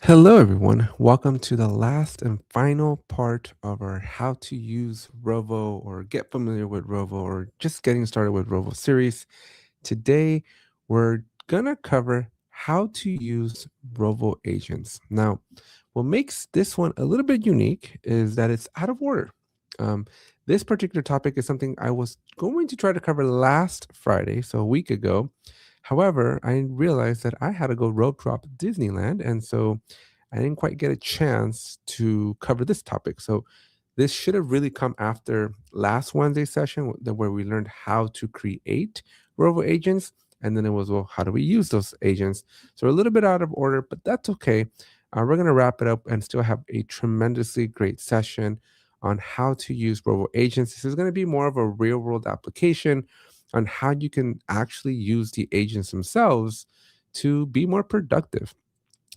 Hello, everyone. Welcome to the last and final part of our How to Use Rovo or Get Familiar with Rovo or Just Getting Started with Rovo series. Today, we're going to cover how to use Rovo Agents. Now, what makes this one a little bit unique is that it's out of order. Um, this particular topic is something I was going to try to cover last Friday, so a week ago. However, I realized that I had to go road trip Disneyland, and so I didn't quite get a chance to cover this topic. So this should have really come after last Wednesday session where we learned how to create Rovo agents. And then it was, well, how do we use those agents? So we're a little bit out of order, but that's okay. We're going to wrap it up and still have a tremendously great session on how to use Rovo agents. This is going to be more of a real world application on how you can actually use the agents themselves to be more productive.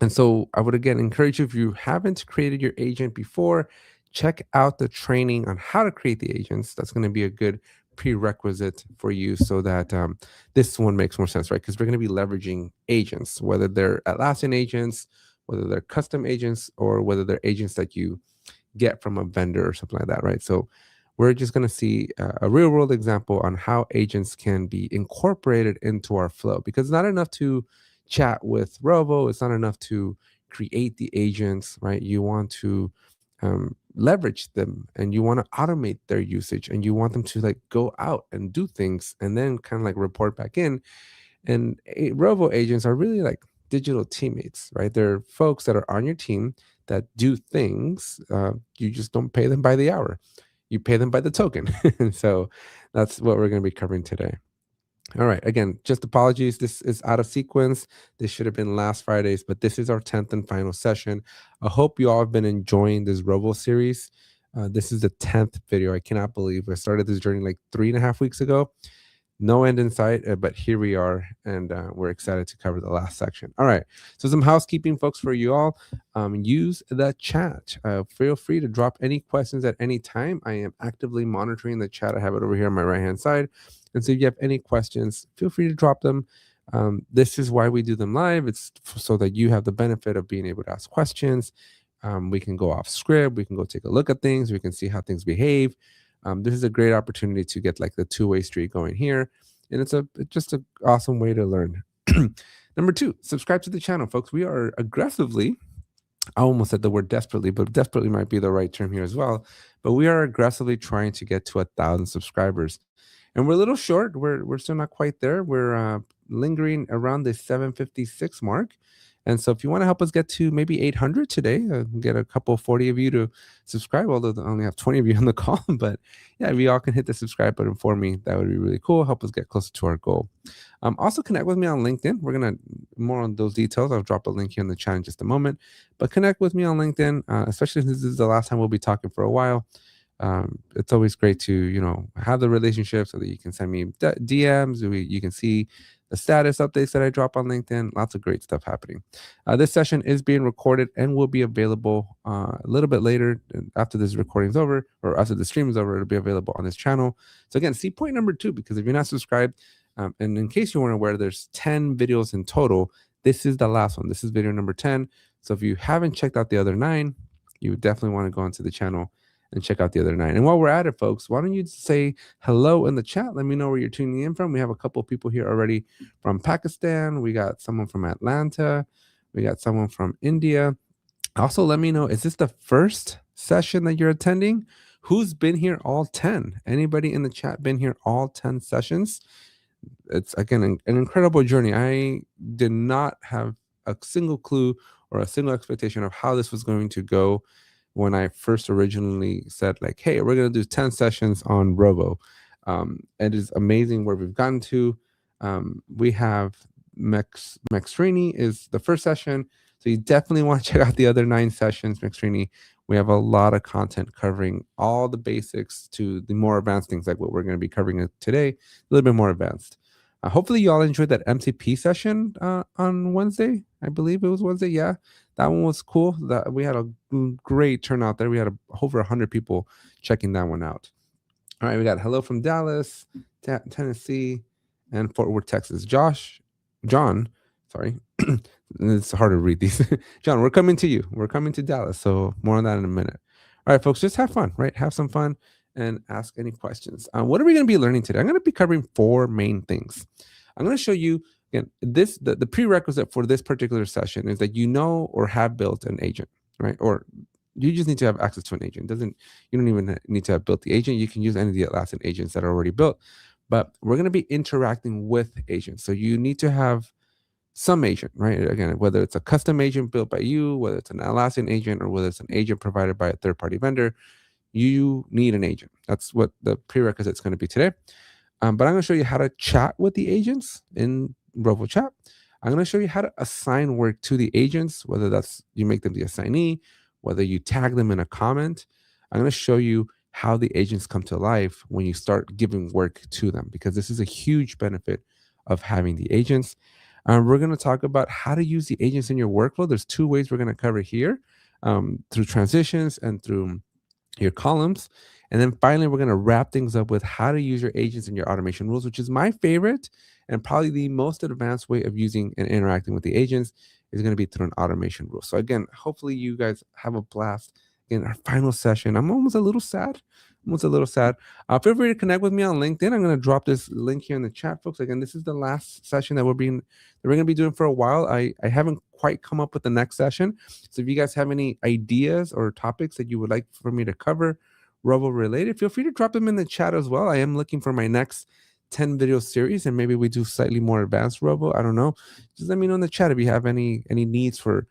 And so I would again encourage you, if you haven't created your agent before, check out the training on how to create the agents. That's going to be a good prerequisite for you so that this one makes more sense, right? Because we're going to be leveraging agents, whether they're Atlassian agents, whether they're custom agents, or whether they're agents that you get from a vendor or something like that, right? So we're just going to see a real world example on how agents can be incorporated into our flow, because it's not enough to chat with Rovo. It's not enough to create the agents, right? You want to leverage them, and you want to automate their usage, and you want them to like go out and do things and then kind of like report back in. And Rovo agents are really like digital teammates, right? They're folks that are on your team that do things. You just don't pay them by the hour, you pay them by the token. And so that's what we're going to be covering today. All right. Again, just apologies. This is out of sequence. This should have been last Friday's, but this is our 10th and final session. I hope you all have been enjoying this Rovo series. This is the 10th video. I cannot believe I started this journey like 3.5 weeks ago. No end in sight, but here we are, and we're excited to cover the last section. All right, so some housekeeping, folks, for you all. Use the chat. Feel free to drop any questions at any time. I am actively monitoring the chat. I have it over here on my right-hand side, and so if you have any questions, feel free to drop them. This is why we do them live. It's so that you have the benefit of being able to ask questions. We can go off script. We can go take a look at things. We can see how things behave. This is a great opportunity to get like the two-way street going here, and it's just an awesome way to learn. Number two, subscribe to the channel, folks. We are aggressively, I almost said the word desperately, but desperately might be the right term here as well. But we are aggressively trying to get to 1,000 subscribers, and we're a little short. We're still not quite there. We're lingering around the 756 mark. And so, if you want to help us get to maybe 800 today, get a couple 40 of you to subscribe, although I only have 20 of you on the call. But yeah, if you all can hit the subscribe button for me, that would be really cool. Help us get closer to our goal. Also, connect with me on LinkedIn. We're going to more on those details. I'll drop a link here in the chat in just a moment. But connect with me on LinkedIn, especially since this is the last time we'll be talking for a while. It's always great to have the relationship so that you can send me DMs. You can see the status updates that I drop on LinkedIn. Lots of great stuff happening. This session is being recorded and will be available a little bit later after this recording is over, or after the stream is over. It'll be available on this channel. So again, see point number 2, because if you're not subscribed, and in case you weren't aware, there's 10 videos in total. This is the last one. This is video number 10. So if you haven't checked out the other 9, you definitely want to go onto the channel and check out the other 9. And while we're at it, folks, why don't you say hello in the chat? Let me know where you're tuning in from. We have a couple of people here already from Pakistan. We got someone from Atlanta. We got someone from India. Also, let me know, is this the first session that you're attending? Who's been here all 10? Anybody in the chat been here all 10 sessions? It's, again, an incredible journey. I did not have a single clue or a single expectation of how this was going to go when I first originally said, like, hey, we're going to do 10 sessions on Rovo. It is amazing where we've gotten to. We have Maxrini is the first session. So you definitely want to check out the other 9 sessions, Maxrini. We have a lot of content covering all the basics to the more advanced things, like what we're going to be covering today, a little bit more advanced. Hopefully you all enjoyed that MCP session on Wednesday. I believe it was Wednesday. Yeah, that one was cool. That we had a great turnout there. We had over 100 people checking that one out. All right, we got hello from Dallas, Tennessee, and Fort Worth, Texas. John, Sorry. It's hard to read these. John, we're coming to you. We're coming to Dallas. So more on that in a minute. All right, folks, just have fun, right? Have some fun and ask any questions. What are we going to be learning today? I'm going to be covering 4 main things. I'm going to show you again the prerequisite for this particular session is that you know or have built an agent, right? Or you just need to have access to an agent. Doesn't You don't even need to have built the agent. You can use any of the Atlassian agents that are already built. But we're going to be interacting with agents. So you need to have some agent, right? Again, whether it's a custom agent built by you, whether it's an Atlassian agent, or whether it's an agent provided by a third-party vendor, you need an agent. That's what the prerequisite is going to be today. But I'm going to show you how to chat with the agents in Rovo Chat. I'm going to show you how to assign work to the agents, whether that's you make them the assignee, whether you tag them in a comment. I'm going to show you how the agents come to life when you start giving work to them, because this is a huge benefit of having the agents. We're going to talk about how to use the agents in your workflow. There's 2 ways we're going to cover here, through transitions and through your columns. And then finally, we're going to wrap things up with how to use your agents in your automation rules, which is my favorite and probably the most advanced way of using and interacting with the agents is going to be through an automation rule. So again, hopefully you guys have a blast in our final session. I'm almost a little sad. Feel free to connect with me on LinkedIn. I'm going to drop this link here in the chat, folks. Again, this is the last session that we're going to be doing for a while. I haven't quite come up with the next session. So if you guys have any ideas or topics that you would like for me to cover, Rovo related, feel free to drop them in the chat as well. I am looking for my next 10 video series, and maybe we do slightly more advanced Rovo. I don't know. Just let me know in the chat if you have any needs for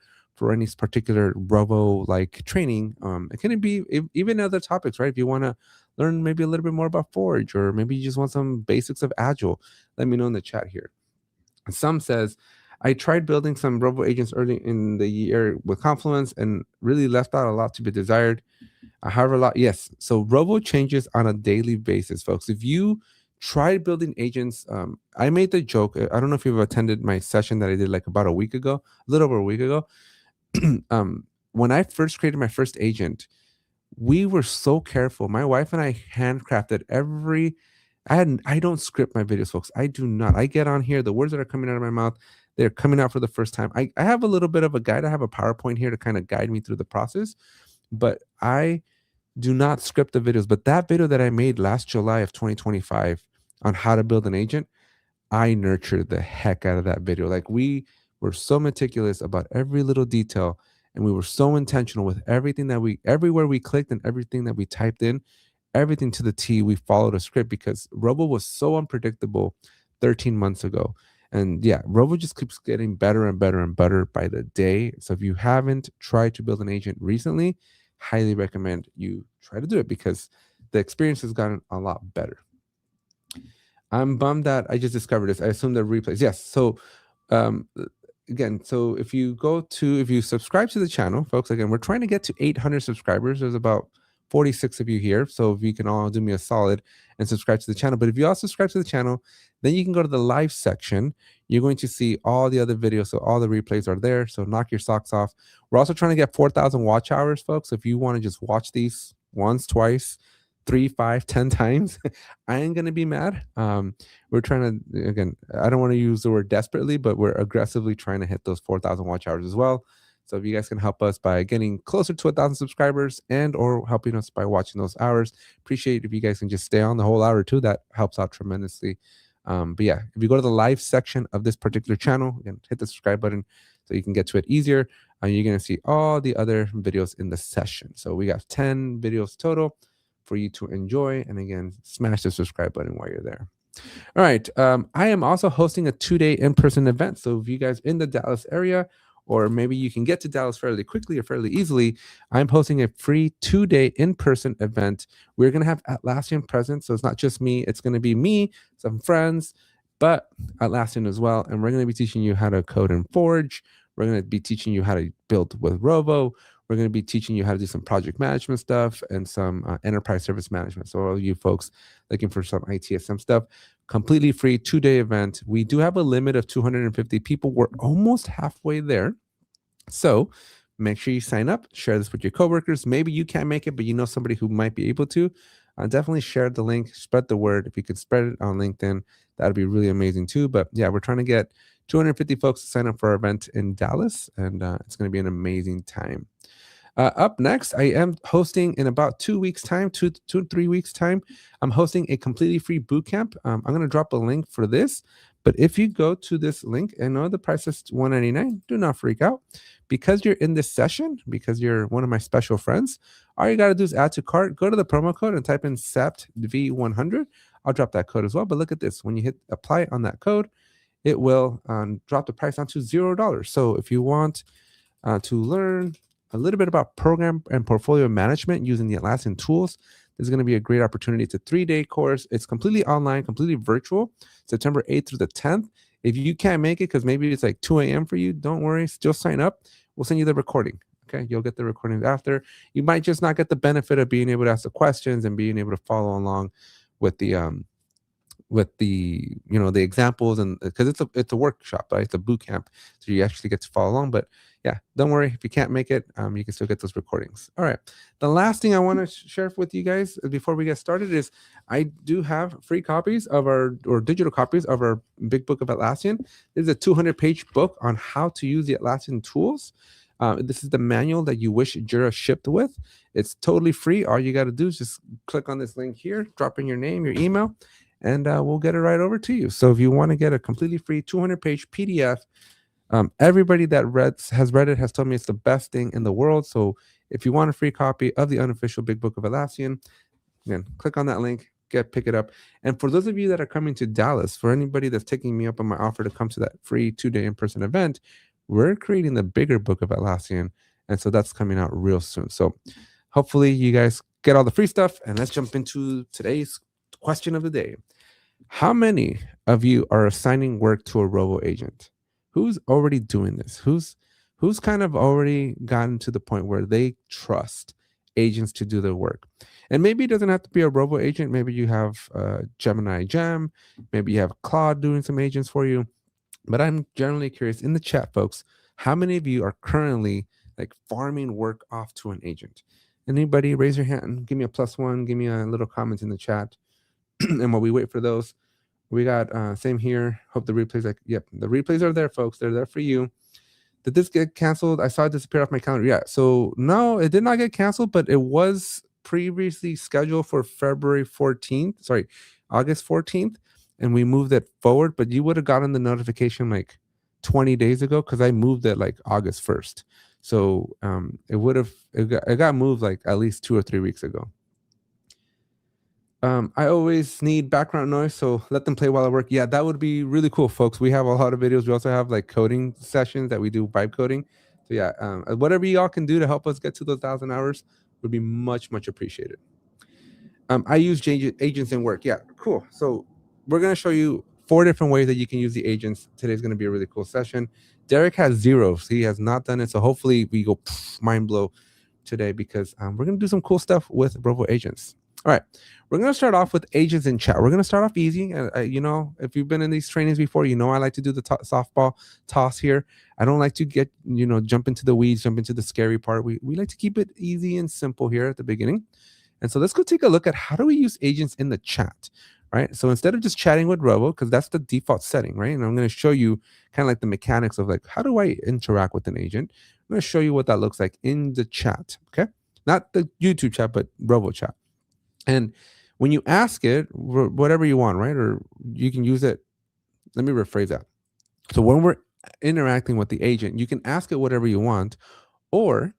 any particular Rovo like training. It can be even other topics, right? If you want to learn maybe a little bit more about Forge, or maybe you just want some basics of Agile, let me know in the chat here. Some says, I tried building some Rovo agents early in the year with Confluence and really left out a lot to be desired. However, a lot, yes. So Rovo changes on a daily basis, folks. If you tried building agents, I made the joke. I don't know if you've attended my session that I did like about a week ago, a little over a week ago. When I first created my first agent, we were so careful. My wife and I handcrafted every. I don't script my videos, folks. I do not. I get on here. The words that are coming out of my mouth, they're coming out for the first time. I have a little bit of a guide. I have a PowerPoint here to kind of guide me through the process, but I do not script the videos. But that video that I made last July of 2025 on how to build an agent, I nurtured the heck out of that video. Like, we were so meticulous about every little detail, and we were so intentional with everything that everywhere we clicked and everything that we typed in, everything to the T, we followed a script, because Rovo was so unpredictable 13 months ago. And yeah, Rovo just keeps getting better and better and better by the day. So if you haven't tried to build an agent recently, highly recommend you try to do it, because the experience has gotten a lot better. I'm bummed that I just discovered this. I assume the replays. Yes. So again, so if you subscribe to the channel, folks, again, we're trying to get to 800 subscribers. There's about 46 of you here. So if you can all do me a solid and subscribe to the channel. But if you all subscribe to the channel, then you can go to the live section. You're going to see all the other videos. So all the replays are there. So knock your socks off. We're also trying to get 4,000 watch hours, folks. If you want to just watch these once, twice, 3, 5, 10 times, I ain't gonna be mad. We're trying to, again, I don't want to use the word desperately, but we're aggressively trying to hit those 4,000 watch hours as well. So if you guys can help us by getting closer to 1,000 subscribers and or helping us by watching those hours, appreciate if you guys can just stay on the whole hour too. That helps out tremendously. But yeah, if you go to the live section of this particular channel, again, hit the subscribe button so you can get to it easier. You're gonna see all the other videos in the session. So we got 10 videos total for you to enjoy. And again, smash the subscribe button while you're there. All right. I am also hosting a 2-day in-person event. So if you guys in the Dallas area, or maybe you can get to Dallas fairly quickly or fairly easily, I'm hosting a free 2-day in-person event. We're going to have Atlassian present. So it's not just me. It's going to be me, some friends, but Atlassian as well. And we're going to be teaching you how to code in Forge. We're going to be teaching you how to build with Rovo. We're going to be teaching you how to do some project management stuff and some enterprise service management. So all you folks looking for some ITSM stuff, completely free 2-day event. We do have a limit of 250 people. We're almost halfway there. So make sure you sign up, share this with your coworkers. Maybe you can't make it, but you know somebody who might be able to. Definitely share the link, spread the word. If you could spread it on LinkedIn, that'd be really amazing too. But yeah, we're trying to get 250 folks to sign up for our event in Dallas, and it's going to be an amazing time. Up next, I am hosting in about 2 weeks' time, 3 weeks' time. I'm hosting a completely free boot camp. I'm going to drop a link for this. But if you go to this link, I know the price is $199. Do not freak out. Because you're in this session, because you're one of my special friends, all you got to do is add to cart, go to the promo code and type in SEPTV100. I'll drop that code as well. But look at this. When you hit apply on that code, it will drop the price down to $0. So if you want to learn a little bit about program and portfolio management using the Atlassian tools, this is going to be a great opportunity. It's a 3-day course. It's completely online, completely virtual, September 8th through the 10th. If you can't make it because maybe it's like 2 a.m. for you, don't worry. Still sign up. We'll send you the recording. Okay, you'll get the recordings after. You might just not get the benefit of being able to ask the questions and being able to follow along with the the examples, and because it's a workshop, right? It's a boot camp, so you actually get to follow along. But yeah, don't worry if you can't make it, you can still get those recordings. All right, the last thing I want to share with you guys before we get started is I do have free copies of or digital copies of our big book of Atlassian. This is a 200-page book on how to use the Atlassian tools. This is the manual that you wish Jira shipped with. It's totally free. All you got to do is just click on this link here, drop in your name, your email, and we'll get it right over to you. So if you want to get a completely free 200-page PDF, everybody that has read it has told me it's the best thing in the world. So if you want a free copy of the unofficial Big Book of Atlassian, again, click on that link, pick it up. And for those of you that are coming to Dallas, for anybody that's taking me up on my offer to come to that free 2-day in-person event, we're creating the bigger Book of Atlassian. And so that's coming out real soon. So hopefully you guys get all the free stuff. And let's jump into today's question of the day. How many of you are assigning work to a Rovo agent? Who's already doing this? Who's kind of already gotten to the point where they trust agents to do their work? And maybe it doesn't have to be a Rovo agent. Maybe you have Gemini Gem. Maybe you have Claude doing some agents for you. But I'm generally curious in the chat, folks, how many of you are currently like farming work off to an agent? Anybody raise your hand? Give me a +1. Give me a little comment in the chat. And while we wait for those, we got same here. Hope the replays, yep, the replays are there, folks. They're there for you. Did this get canceled? I saw it disappear off my calendar. Yeah, so no, it did not get canceled, but it was previously scheduled for August 14th, and we moved it forward. But you would have gotten the notification like 20 days ago because I moved it like August 1st. So it got moved like at least 2 or 3 weeks ago. I always need background noise, so let them play while I work. Yeah, that would be really cool, folks. We have a lot of videos. We also have like coding sessions that we do vibe coding. So yeah, whatever y'all can do to help us get to those 1,000 hours would be much, much appreciated. I use agents in work. Yeah, cool. So we're going to show you 4 different ways that you can use the agents. Today's going to be a really cool session. Derek has 0. So he has not done it. So hopefully we go mind blow today because we're going to do some cool stuff with Rovo Agents. All right, we're going to start off with agents in chat. We're going to start off easy. If you've been in these trainings before, I like to do the softball toss here. I don't like to get, jump into the weeds, jump into the scary part. We like to keep it easy and simple here at the beginning. And so let's go take a look at how do we use agents in the chat, right? So instead of just chatting with Rovo, because that's the default setting, right? And I'm going to show you kind of like the mechanics of like, how do I interact with an agent? I'm going to show you what that looks like in the chat, okay? Not the YouTube chat, but Rovo chat. And when you ask it, whatever you want, right? Or you can use it. Let me rephrase that. So when we're interacting with the agent, you can ask it whatever you want, or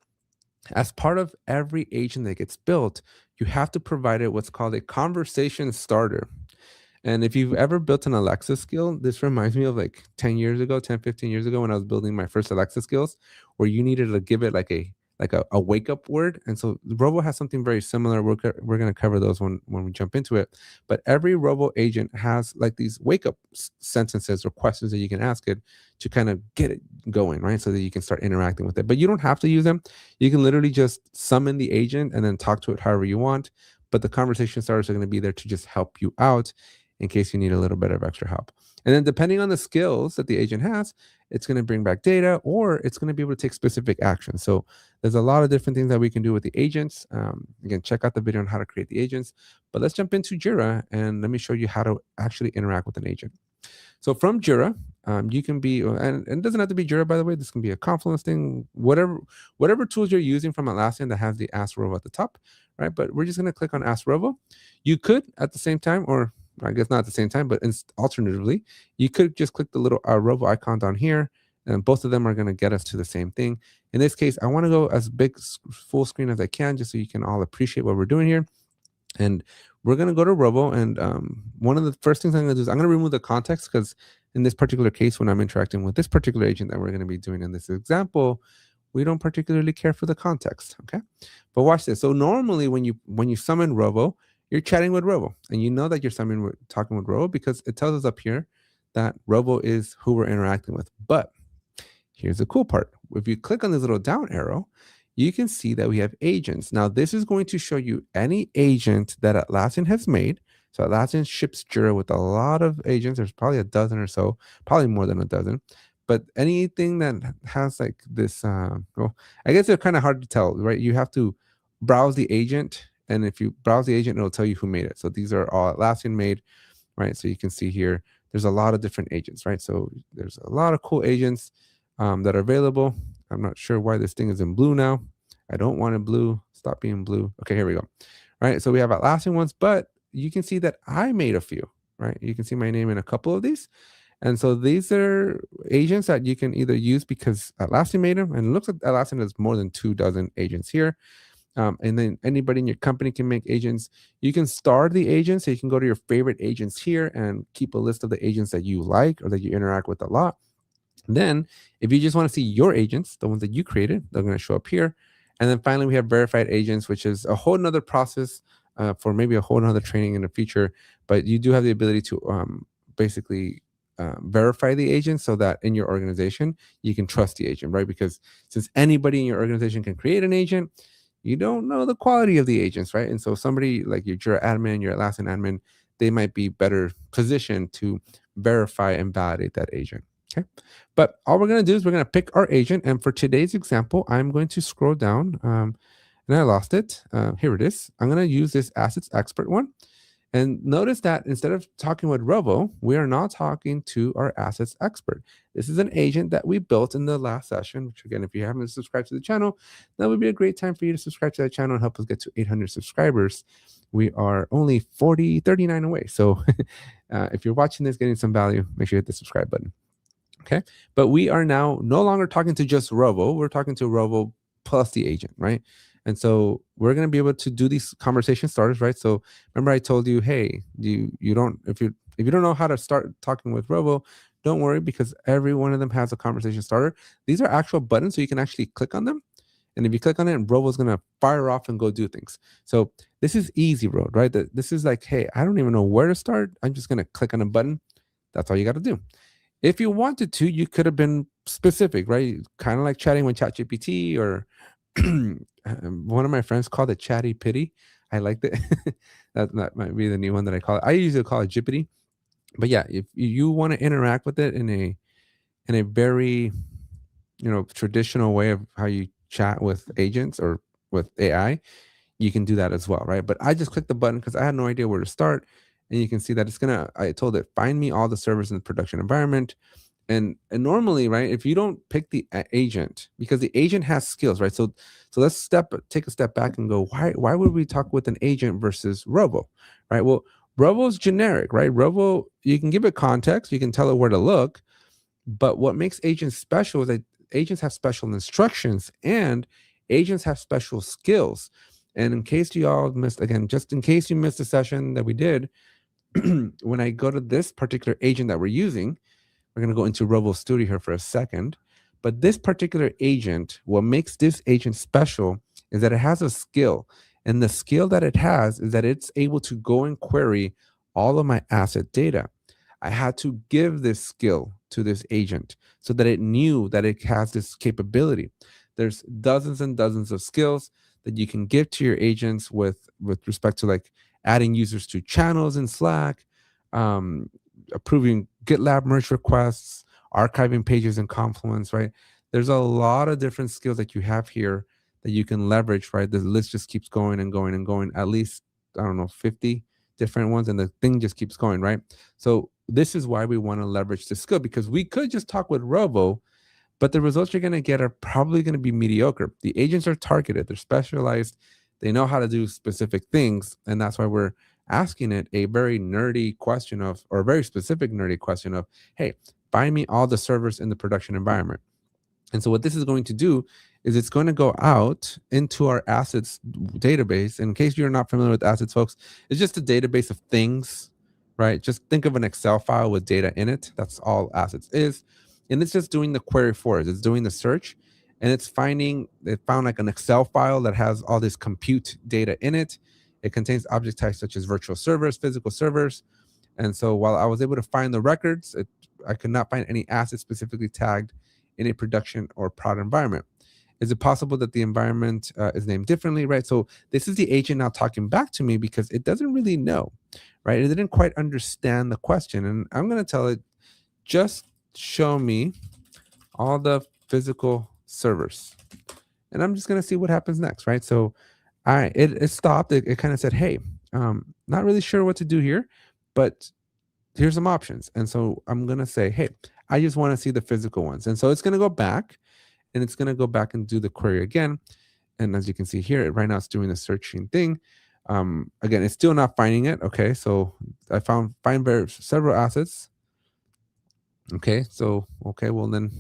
as part of every agent that gets built, you have to provide it what's called a conversation starter. And if you've ever built an Alexa skill, this reminds me of like 15 years ago, when I was building my first Alexa skills, where you needed to give it like a wake up word. And so Rovo has something very similar. We're going to cover those when we jump into it. But every Rovo agent has like these wake up sentences or questions that you can ask it to kind of get it going, right? So that you can start interacting with it. But you don't have to use them. You can literally just summon the agent and then talk to it however you want. But the conversation starters are going to be there to just help you out in case you need a little bit of extra help. And then depending on the skills that the agent has, it's going to bring back data, or it's going to be able to take specific action. So there's a lot of different things that we can do with the agents. Again, check out the video on how to create the agents. But let's jump into Jira, and let me show you how to actually interact with an agent. So from Jira, You can be, and it doesn't have to be Jira, by the way. This can be a Confluence thing, whatever tools you're using from Atlassian that has the Ask Rovo at the top, right? But we're just going to click on Ask Rovo. You could at the same time, or I guess not at the same time, but alternatively, you could just click the little Rovo icon down here, and both of them are going to get us to the same thing. In this case, I want to go as big full screen as I can, just so you can all appreciate what we're doing here. And we're going to go to Rovo, and one of the first things I'm going to do is I'm going to remove the context, because in this particular case, when I'm interacting with this particular agent that we're going to be doing in this example, we don't particularly care for the context. Okay, but watch this. So normally when you summon Rovo, you're chatting with Rovo, and you know that you're talking with Rovo because it tells us up here that Rovo is who we're interacting with. But here's the cool part. If you click on this little down arrow, you can see that we have agents. Now, this is going to show you any agent that Atlassian has made. So Atlassian ships Jira with a lot of agents. There's probably a dozen or so, probably more than a dozen. But anything that has like this, well, I guess they're kind of hard to tell, right? You have to browse the agent, and if you browse the agent, it'll tell you who made it. So these are all Atlassian made, right? So you can see here, there's a lot of different agents, right? So there's a lot of cool agents that are available. I'm not sure why this thing is in blue now. I don't want it blue. Stop being blue. Okay, here we go. All right, so we have Atlassian ones, but you can see that I made a few, right? You can see my name in a couple of these. And so these are agents that you can either use because Atlassian made them, and it looks like Atlassian has more than 24 agents here. And then anybody in your company can make agents. You can star the agents, so you can go to your favorite agents here and keep a list of the agents that you like or that you interact with a lot. Then, if you just want to see your agents, the ones that you created, they're going to show up here. And then finally, we have verified agents, which is a whole nother process for maybe a whole nother training in the future. But you do have the ability to basically verify the agent so that in your organization, you can trust the agent, right? Because since anybody in your organization can create an agent, you don't know the quality of the agents, right? And so somebody like your Jira admin, your Atlassian admin, they might be better positioned to verify and validate that agent. Okay. But all we're going to do is we're going to pick our agent. And for today's example, I'm going to scroll down and I lost it. Here it is. I'm going to use this assets expert one. And notice that instead of talking with Rovo, we are now talking to our assets expert. This is an agent that we built in the last session, which again, if you haven't subscribed to the channel, that would be a great time for you to subscribe to the channel and help us get to 800 subscribers. We are only 39 away. So if you're watching this, getting some value, make sure you hit the subscribe button. Okay, but we are now no longer talking to just Rovo. We're talking to Rovo plus the agent, right? And so we're going to be able to do these conversation starters, right? So remember I told you, hey, you don't, if you don't know how to start talking with Rovo, don't worry, because every one of them has a conversation starter. These are actual buttons, so you can actually click on them. And if you click on it, Rovo's going to fire off and go do things. So this is easy road, right? This is like, hey, I don't even know where to start. I'm just going to click on a button. That's all you got to do. If you wanted to, you could have been specific, right? Kind of like chatting with ChatGPT, or one of my friends called it Chatty Pity. I liked it. that might be the new one that I call it. I usually call it Jippity. But yeah, if you want to interact with it in a very traditional way of how you chat with agents or with AI, you can do that as well, right? But I just clicked the button because I had no idea where to start. And you can see that I told it, find me all the servers in the production environment. And normally, right, if you don't pick the agent, because the agent has skills, right? So let's take a step back and go, why would we talk with an agent versus Rovo, right? Well, Rovo's generic, right? Rovo, you can give it context, you can tell it where to look, but what makes agents special is that agents have special instructions and agents have special skills. And in case you all missed, again, just in case you missed the session that we did, when I go to this particular agent that we're using, we're going to go into Rovo Studio here for a second. But this particular agent, what makes this agent special is that it has a skill. And the skill that it has is that it's able to go and query all of my asset data. I had to give this skill to this agent so that it knew that it has this capability. There's dozens and dozens of skills that you can give to your agents with respect to like adding users to channels in Slack, approving GitLab merge requests, archiving pages in Confluence, right? There's a lot of different skills that you have here that you can leverage, right? The list just keeps going and going and going, at least, I don't know, 50 different ones, and the thing just keeps going, right? So this is why we want to leverage this skill, because we could just talk with Rovo, but the results you're going to get are probably going to be mediocre. The agents are targeted, they're specialized, they know how to do specific things. And that's why we're asking it a very nerdy question of, or a very specific nerdy question of, hey, find me all the servers in the production environment. And so what this is going to do is it's going to go out into our assets database. In case you're not familiar with assets, folks, it's just a database of things, right? Just think of an Excel file with data in it. That's all assets is. And it's just doing the query for us. It's doing the search, and it found like an Excel file that has all this compute data in it. It contains object types such as virtual servers, physical servers. And so while I was able to find the records, I could not find any assets specifically tagged in a production or prod environment. Is it possible that the environment is named differently, right? So this is the agent now talking back to me because it doesn't really know, right? It didn't quite understand the question. And I'm going to tell it, just show me all the physical servers. And I'm just going to see what happens next, right? So it stopped. It kind of said, hey, not really sure what to do here, but here's some options. And so I'm going to say, hey, I just want to see the physical ones. And so it's going to go back, and it's going to go back and do the query again. And as you can see here, right now it's doing the searching thing. Again, it's still not finding it. Okay, so I find several assets. Okay, so okay, well then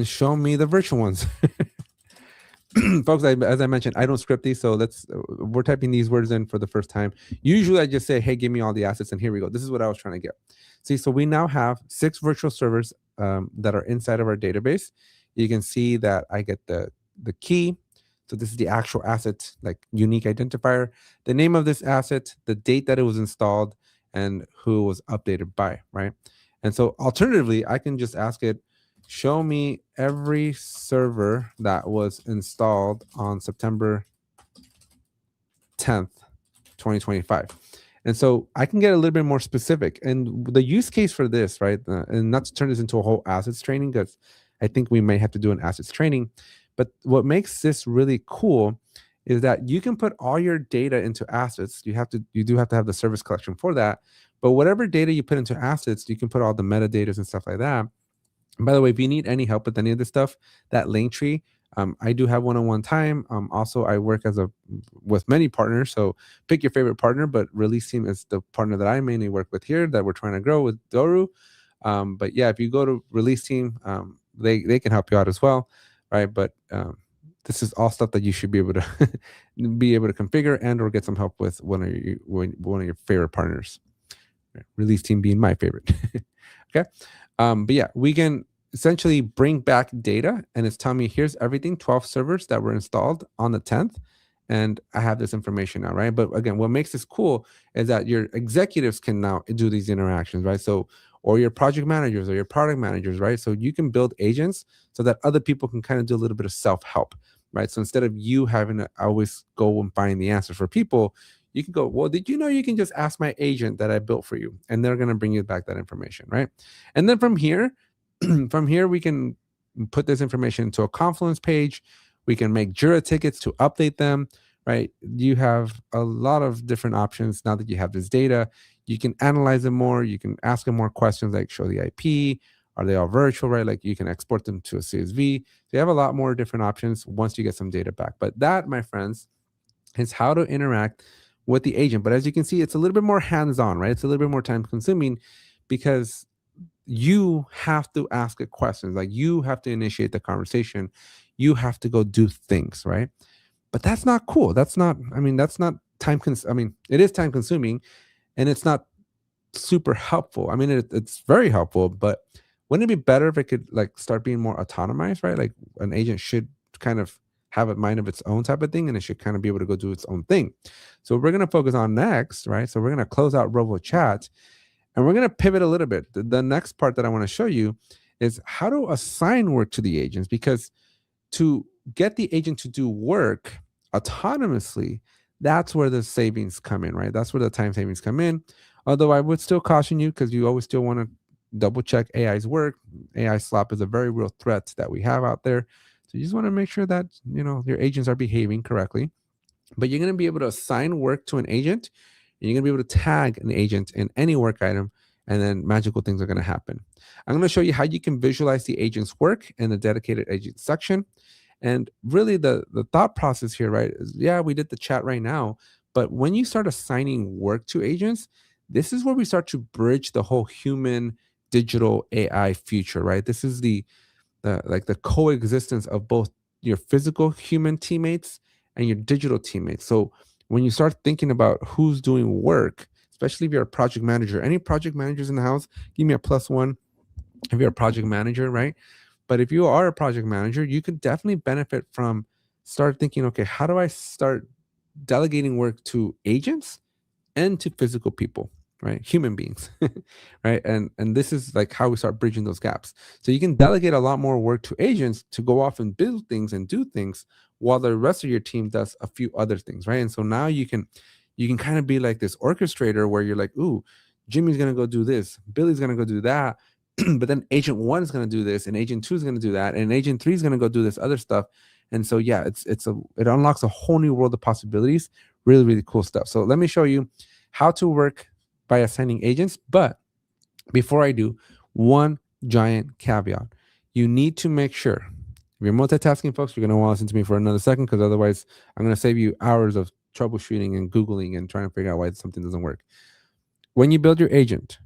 show me the virtual ones. Folks, as I mentioned, I don't script these, so we're typing these words in for the first time. Usually I just say, hey, give me all the assets, and here we go. This is what I was trying to get. See, so we now have 6 virtual servers that are inside of our database. You can see that I get the key. So this is the actual asset, like unique identifier, the name of this asset, the date that it was installed, and who it was updated by, right? And so alternatively, I can just ask it, show me every server that was installed on September 10th, 2025. And so I can get a little bit more specific. And the use case for this, right, and not to turn this into a whole assets training, because I think we may have to do an assets training, but what makes this really cool is that you can put all your data into assets. You do have to have the service collection for that. But whatever data you put into assets, you can put all the metadata and stuff like that. And by the way, if you need any help with any of this stuff, that link tree, I do have one-on-one time. Also, I work with many partners, so pick your favorite partner. But Release Team is the partner that I mainly work with here that we're trying to grow with Doru. But yeah, if you go to Release Team, they can help you out as well, right? But this is all stuff that you should be able to configure and or get some help with one of your favorite partners. Release Team being my favorite. Okay. But yeah, we can essentially bring back data, and it's telling me here's everything, 12 servers that were installed on the 10th. And I have this information now, right? But again, what makes this cool is that your executives can now do these interactions, right? So, or your project managers or your product managers, right? So you can build agents so that other people can kind of do a little bit of self-help, right? So instead of you having to always go and find the answer for people, you can go, well, did you know you can just ask my agent that I built for you? And they're going to bring you back that information, right? And then from here, we can put this information into a Confluence page. We can make Jira tickets to update them, right? You have a lot of different options now that you have this data. You can analyze them more. You can ask them more questions like show the IP. Are they all virtual, right? Like you can export them to a CSV. So you have a lot more different options once you get some data back. But that, my friends, is how to interact with the agent. But as you can see, it's a little bit more hands-on, right? It's a little bit more time consuming because you have to ask it questions. Like you have to initiate the conversation. You have to go do things, right? But that's not cool. That's not it is time consuming, and it's not super helpful. I mean, it's very helpful, but wouldn't it be better if it could like start being more autonomized, right? Like an agent should kind of have a mind of its own type of thing, and it should kind of be able to go do its own thing. So we're going to focus on next, right? So we're going to close out Rovo Chat, and we're going to pivot a little bit. The next part that I want to show you is how to assign work to the agents, because to get the agent to do work autonomously, that's where the savings come in, right? That's where the time savings come in. Although I would still caution you, because you always still want to double check AI's work. AI slop is a very real threat that we have out there. So you just want to make sure that, your agents are behaving correctly. But you're going to be able to assign work to an agent, and you're going to be able to tag an agent in any work item, and then magical things are going to happen. I'm going to show you how you can visualize the agent's work in the dedicated agent section. And really the thought process here, right, is yeah, we did the chat right now, but when you start assigning work to agents, this is where we start to bridge the whole human digital AI future, right? This is the coexistence of both your physical human teammates and your digital teammates. So when you start thinking about who's doing work, especially if you're a project manager, any project managers in the house, give me a +1 if you're a project manager, right? But if you are a project manager, you could definitely benefit from start thinking, okay, how do I start delegating work to agents and to physical people, right? Human beings, right? And this is like how we start bridging those gaps. So you can delegate a lot more work to agents to go off and build things and do things while the rest of your team does a few other things, right? And so now you can kind of be like this orchestrator where you're like, ooh, Jimmy's gonna go do this, Billy's gonna go do that. But then agent 1 is going to do this and agent 2 is going to do that and agent 3 is going to go do this other stuff. And so yeah, it unlocks a whole new world of possibilities. Really, really cool stuff. So let me show you how to work by assigning agents. But before I do, one giant caveat. You need to make sure, if you're multitasking, folks, you're going to want to listen to me for another second, because otherwise I'm going to save you hours of troubleshooting and Googling and trying to figure out why something doesn't work. When you build your agent,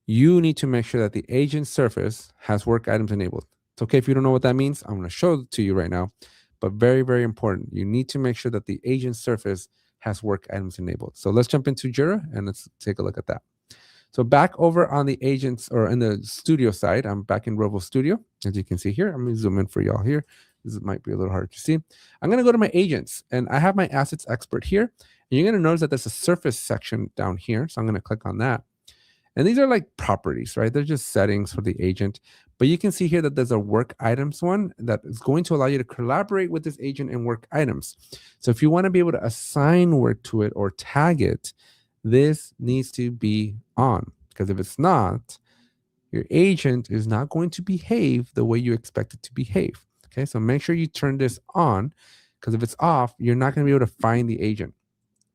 you need to make sure that the agent surface has work items enabled. It's okay if you don't know what that means. I'm going to show it to you right now, but very, very important. You need to make sure that the agent surface has work items enabled. So let's jump into Jira and let's take a look at that. So back over on the agents or in the studio side, I'm back in Rovo Studio. As you can see here, I'm going to zoom in for y'all here. This might be a little hard to see. I'm going to go to my agents and I have my assets expert here. And you're going to notice that there's a surface section down here. So I'm going to click on that. And these are like properties, right? They're just settings for the agent. But you can see here that there's a work items one that is going to allow you to collaborate with this agent and work items. So if you want to be able to assign work to it or tag it, this needs to be on. Because if it's not, your agent is not going to behave the way you expect it to behave. Okay, so make sure you turn this on, because if it's off, you're not going to be able to find the agent.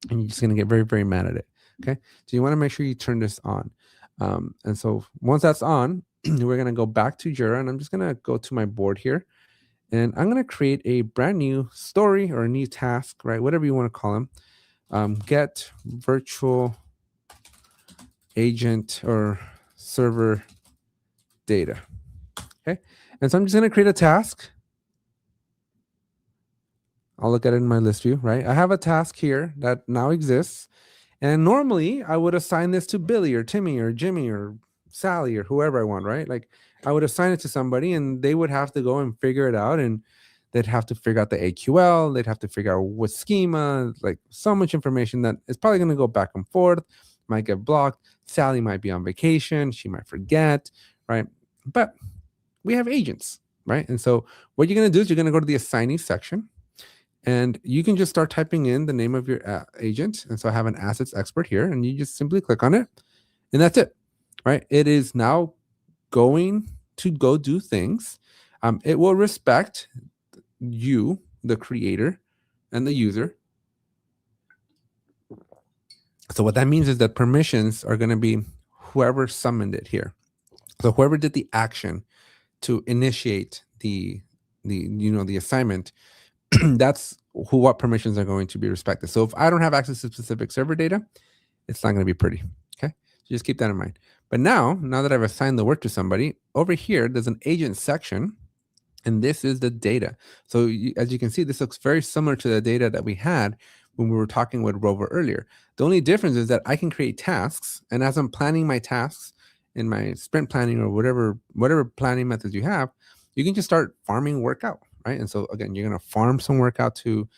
And you're just going to get very, very mad at it. Okay, so you want to make sure you turn this on. And so once that's on, we're going to go back to Jira, and I'm just going to go to my board here, and I'm going to create a brand new story or a new task, right? Whatever you want to call them. Get virtual agent or server data. Okay, and so I'm just going to create a task. I'll look at it in my list view, right? I have a task here that now exists. And normally I would assign this to Billy or Timmy or Jimmy or Sally or whoever I want, right? Like I would assign it to somebody and they would have to go and figure it out, and they'd have to figure out the AQL. They'd have to figure out what schema, like so much information that is probably going to go back and forth, might get blocked. Sally might be on vacation. She might forget, right? But we have agents, right? And so what you're going to do is you're going to go to the assignee section. And you can just start typing in the name of your agent. And so I have an assets expert here, and you just simply click on it, and that's it, right? It is now going to go do things. It will respect you, the creator, and the user. So what that means is that permissions are going to be whoever summoned it here. So whoever did the action to initiate the assignment, that's what permissions are going to be respected. So if I don't have access to specific server data, it's not going to be pretty. Okay, so just keep that in mind. But now that I've assigned the work to somebody, over here there's an agent section, and this is the data. So as you can see, this looks very similar to the data that we had when we were talking with Rovo earlier. The only difference is that I can create tasks, and as I'm planning my tasks in my sprint planning or whatever planning methods you have, you can just start farming work out. Right. And so again, you're going to farm some work out to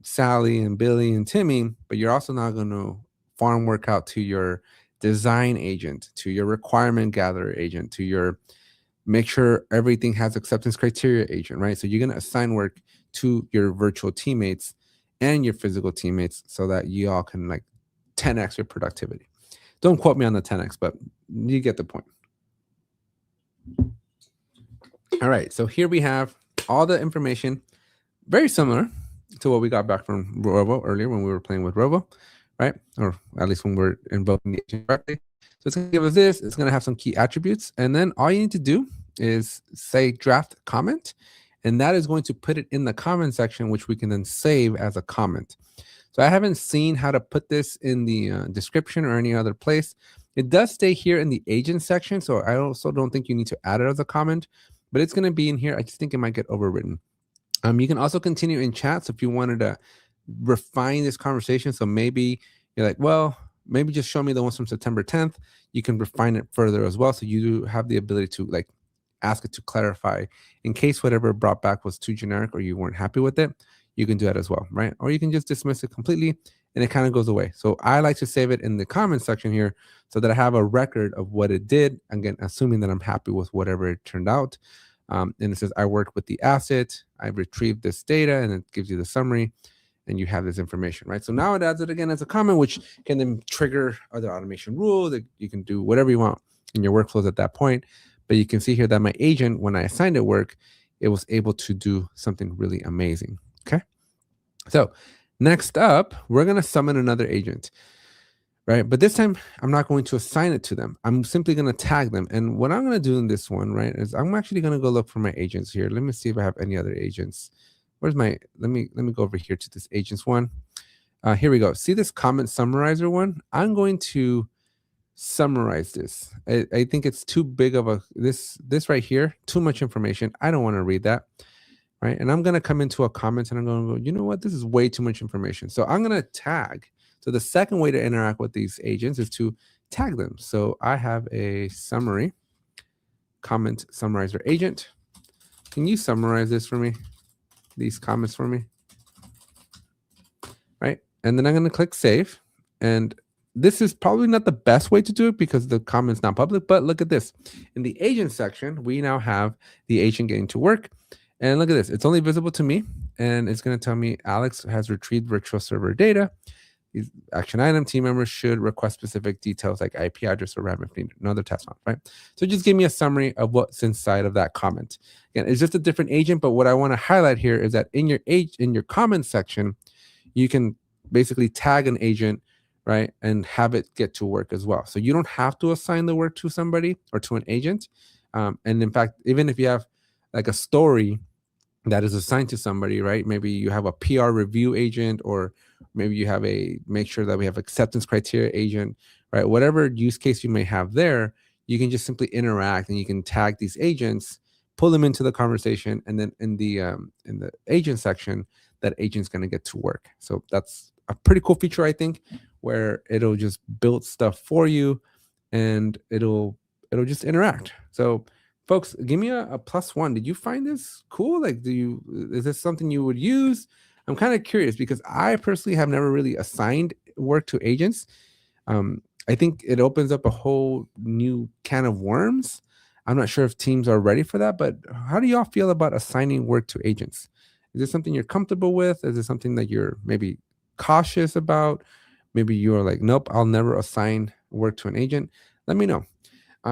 Sally and Billy and Timmy, but you're also not going to farm work out to your design agent, to your requirement gatherer agent, to your make sure everything has acceptance criteria agent, right? So you're going to assign work to your virtual teammates and your physical teammates so that you all can like 10x your productivity. Don't quote me on the 10x, but you get the point. All right. So here we have all the information, very similar to what we got back from Rovo earlier when we were playing with Rovo, right? Or at least when we're invoking the agent directly. So it's going to give us this. It's going to have some key attributes. And then all you need to do is say draft comment. And that is going to put it in the comment section, which we can then save as a comment. So I haven't seen how to put this in the description or any other place. It does stay here in the agent section. So I also don't think you need to add it as a comment, but it's going to be in here. I just think it might get overwritten. You can also continue in chat. So if you wanted to refine this conversation, so maybe you're like, well, maybe just show me the ones from September 10th. You can refine it further as well. So you do have the ability to like ask it to clarify in case whatever brought back was too generic or you weren't happy with it. You can do that as well, right? Or you can just dismiss it completely and it kind of goes away. So I like to save it in the comment section here so that I have a record of what it did. Again, assuming that I'm happy with whatever it turned out. And it says, I worked with the asset, I retrieved this data, and it gives you the summary, and you have this information, right? So now it adds it again as a comment, which can then trigger other automation rules. That you can do whatever you want in your workflows at that point. But you can see here that my agent, when I assigned it work, it was able to do something really amazing, okay? So next up, we're going to summon another agent. Right. But this time I'm not going to assign it to them. I'm simply going to tag them. And what I'm going to do in this one, right, is I'm actually going to go look for my agents here. Let me see if I have any other agents. Where's my, let me go over here to this agents one. Here we go. See this comment summarizer one? I'm going to summarize this. I think it's too big of a, this right here, too much information. I don't want to read that. Right. And I'm going to come into a comment and I'm going to go, you know what? This is way too much information. So I'm going to tag. So the second way to interact with these agents is to tag them. So I have a summary, comment summarizer agent. Can you summarize this for me? These comments for me? Right. And then I'm going to click save. And this is probably not the best way to do it because the comment's not public, but look at this. In the agent section, we now have the agent getting to work. And look at this. It's only visible to me. And it's going to tell me Alex has retrieved virtual server data. These action item team members should request specific details like IP address or RAM if needed. Another test on, right? So just give me a summary of what's inside of that comment. Again, it's just a different agent, but what I want to highlight here is that in your comment section, you can basically tag an agent, right, and have it get to work as well. So you don't have to assign the work to somebody or to an agent. And in fact, even if you have like a story that is assigned to somebody, right? Maybe you have a PR review agent, or maybe you have a make sure that we have acceptance criteria agent, right? Whatever use case you may have there, you can just simply interact and you can tag these agents, pull them into the conversation, and then in the agent section, that agent's going to get to work. So that's a pretty cool feature, I think, where it'll just build stuff for you and it'll just interact. So folks, give me a +1. Did you find this cool? Like, is this something you would use? I'm kind of curious because I personally have never really assigned work to agents. I think it opens up a whole new can of worms. I'm not sure if teams are ready for that, but how do y'all feel about assigning work to agents? Is this something you're comfortable with? Is it something that you're maybe cautious about? Maybe you're like, nope, I'll never assign work to an agent. Let me know.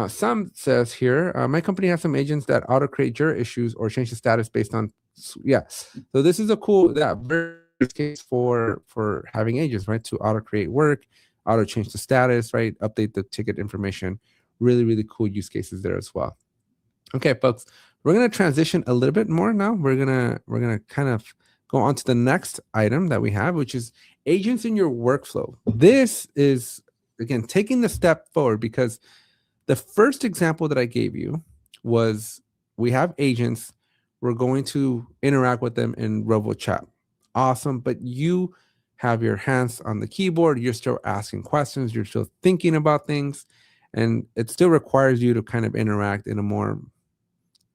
Sam says here, my company has some agents that auto-create Jira issues or change the status based on, yeah. So this is a cool, very use case for having agents, right? To auto-create work, auto-change the status, right? Update the ticket information. Really, really cool use cases there as well. Okay, folks, we're gonna transition a little bit more now. We're gonna kind of go on to the next item that we have, which is agents in your workflow. This is, again, taking the step forward because the first example that I gave you was we have agents. We're going to interact with them in Rovo chat. Awesome. But you have your hands on the keyboard. You're still asking questions. You're still thinking about things. And it still requires you to kind of interact in a more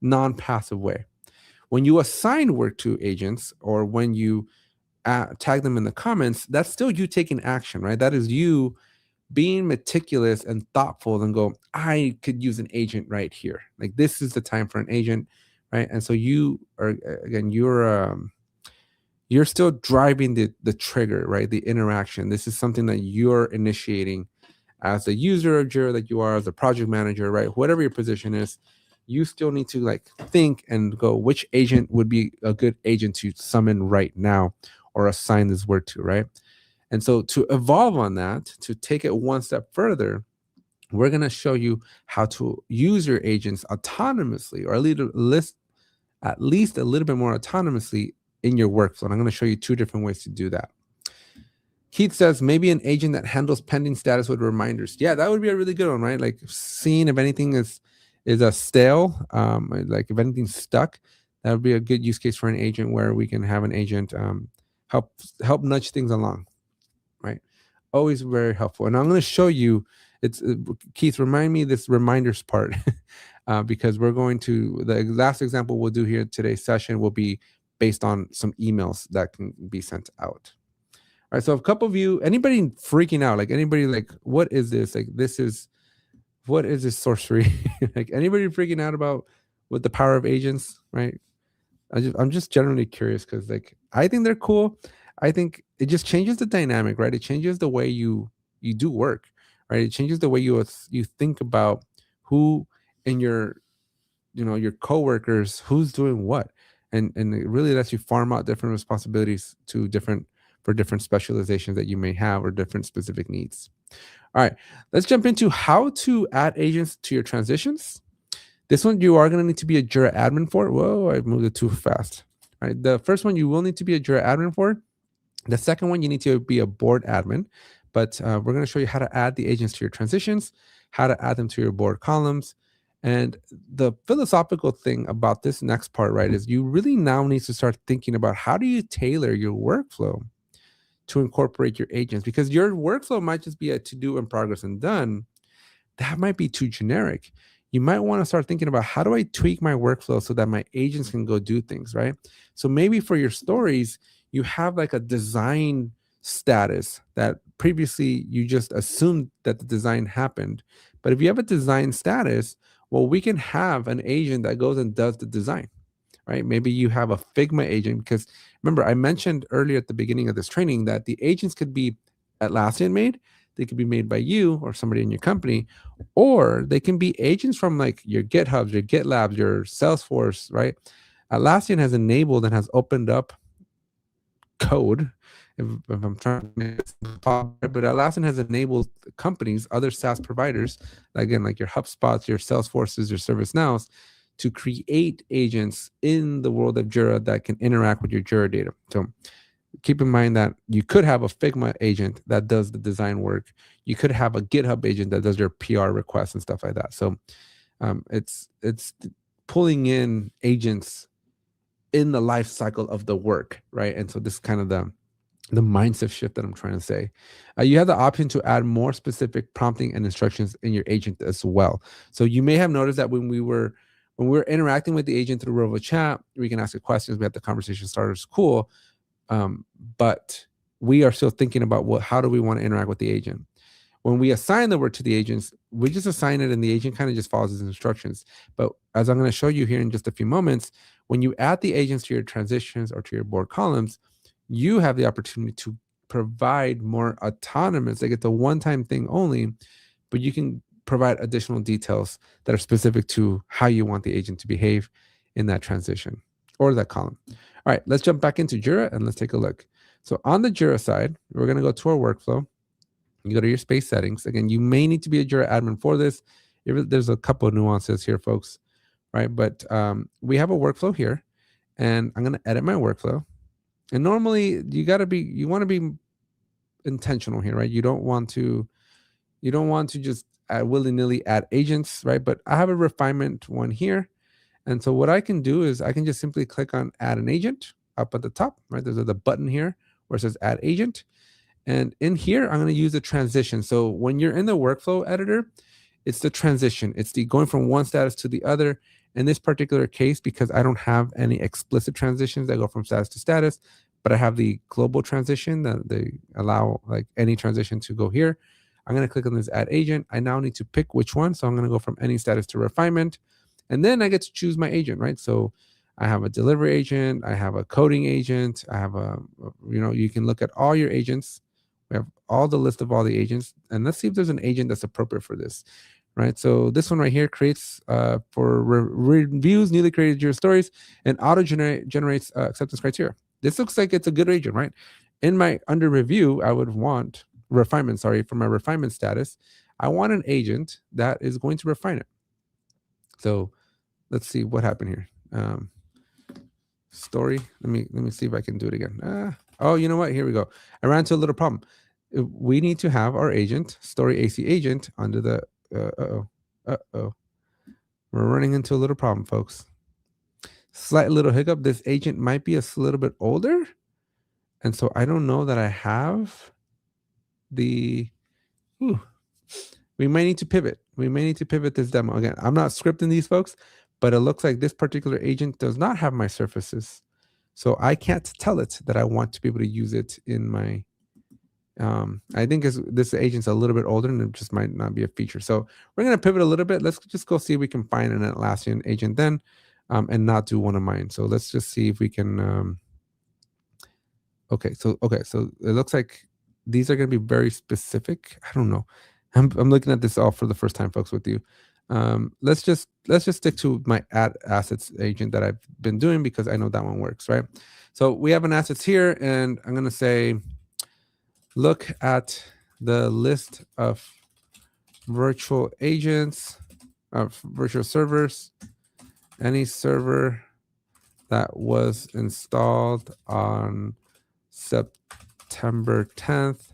non-passive way. When you assign work to agents or when you tag them in the comments, that's still you taking action, right? That is you being meticulous and thoughtful and go, I could use an agent right here. Like this is the time for an agent, right? And so you are, again, you're still driving the trigger, right? The interaction. This is something that you're initiating as a user of Jira, that you are as a project manager, right? Whatever your position is, you still need to like think and go, which agent would be a good agent to summon right now or assign this work to, right? And so to evolve on that, to take it one step further, we're going to show you how to use your agents autonomously, or at least a little bit more autonomously in your workflow. And I'm going to show you two different ways to do that. Keith says maybe an agent that handles pending status with reminders. Yeah, that would be a really good one, right? Like seeing if anything is a stale, like if anything's stuck, that would be a good use case for an agent, where we can have an agent help nudge things along, right? Always very helpful. And I'm going to show you. It's Keith, remind me this reminders part, because we're going to, the last example we'll do here today's session will be based on some emails that can be sent out. All right, so a couple of you, anybody freaking out, like anybody like, what is this? Like, what is this sorcery? Like anybody freaking out about what the power of agents, right? I'm just generally curious, because like I think they're cool. I think it just changes the dynamic, right? It changes the way you do work, right? It changes the way you think about who in your your coworkers, who's doing what, and it really lets you farm out different responsibilities to different specializations that you may have, or different specific needs. All right, let's jump into how to add agents to your transitions. This one you are going to need to be a Jira admin for. Whoa, I moved it too fast. All right, the first one you will need to be a Jira admin for. The second one you need to be a board admin. But we're going to show you how to add the agents to your transitions, how to add them to your board columns. And the philosophical thing about this next part, right, is you really now need to start thinking about how do you tailor your workflow to incorporate your agents, because your workflow might just be a to-do in progress and done. That might be too generic. You might want to start thinking about, how do I tweak my workflow so that my agents can go do things, right? So maybe for your stories, you have like a design status that previously you just assumed that the design happened. But if you have a design status, well, we can have an agent that goes and does the design, right? Maybe you have a Figma agent, because remember, I mentioned earlier at the beginning of this training that the agents could be Atlassian made. They could be made by you or somebody in your company, or they can be agents from like your GitHubs, your GitLabs, your Salesforce, right? Atlassian has enabled and has opened up code. If I'm trying to, but Atlassian has enabled companies, other SaaS providers, again, like your HubSpots, your Salesforces, your ServiceNows, to create agents in the world of Jira that can interact with your Jira data. So keep in mind that you could have a Figma agent that does the design work. You could have a GitHub agent that does your PR requests and stuff like that. So it's pulling in agents in the life cycle of the work, right? And so this is kind of the mindset shift that I'm trying to say. You have the option to add more specific prompting and instructions in your agent as well. So you may have noticed that when we're interacting with the agent through Rovo Chat, we can ask it questions, we have the conversation starters, cool. But we are still thinking about how do we want to interact with the agent. When we assign the work to the agents, we just assign it and the agent kind of just follows his instructions. But as I'm going to show you here in just a few moments, when you add the agents to your transitions or to your board columns, you have the opportunity to provide more autonomous, like it's a one-time thing only, but you can provide additional details that are specific to how you want the agent to behave in that transition or that column. All right, let's jump back into Jira and let's take a look. So on the Jira side, we're going to go to our workflow. You go to your space settings. Again, you may need to be a Jira admin for this. There's a couple of nuances here, folks, right? But we have a workflow here, and I'm going to edit my workflow. And normally, you want to be intentional here, right? You don't want to just willy-nilly add agents, right? But I have a refinement one here. And so what I can do is I can just simply click on add an agent up at the top, right? There's the button here where it says add agent. And in here, I'm going to use the transition. So when you're in the workflow editor, it's the transition. It's the going from one status to the other. In this particular case, because I don't have any explicit transitions that go from status to status, but I have the global transition that they allow like any transition to go here. I'm going to click on this add agent. I now need to pick which one. So I'm going to go from any status to refinement. And then I get to choose my agent, right? So I have a delivery agent. I have a coding agent. I have you can look at all your agents. We have all the list of all the agents. And let's see if there's an agent that's appropriate for this, right? So this one right here creates for reviews, newly created Jira stories, and auto-generates acceptance criteria. This looks like it's a good agent, right? In my under review, I would want refinement, for my refinement status, I want an agent that is going to refine it. So let's see what happened here. Story. Let me see if I can do it again. Oh, you know what? Here we go. I ran into a little problem. We need to have our agent, story AC agent, under the. Uh-oh. We're running into a little problem, folks. Slight little hiccup. This agent might be a little bit older, and so I don't know that I have the. Ooh, we may need to pivot. We may need to pivot this demo again. I'm not scripting these folks, but it looks like this particular agent does not have my surfaces. So I can't tell it that I want to be able to use it in my, I think this agent's a little bit older and it just might not be a feature. So we're going to pivot a little bit. Let's just go see if we can find an Atlassian agent then, and not do one of mine. So let's just see if we can, okay, so it looks like these are going to be very specific. I don't know. I'm looking at this all for the first time, folks, with you. Let's just stick to my add assets agent that I've been doing because I know that one works, right? So we have an assets here, and I'm going to say, look at the list of virtual agents, of virtual servers, any server that was installed on September 10th,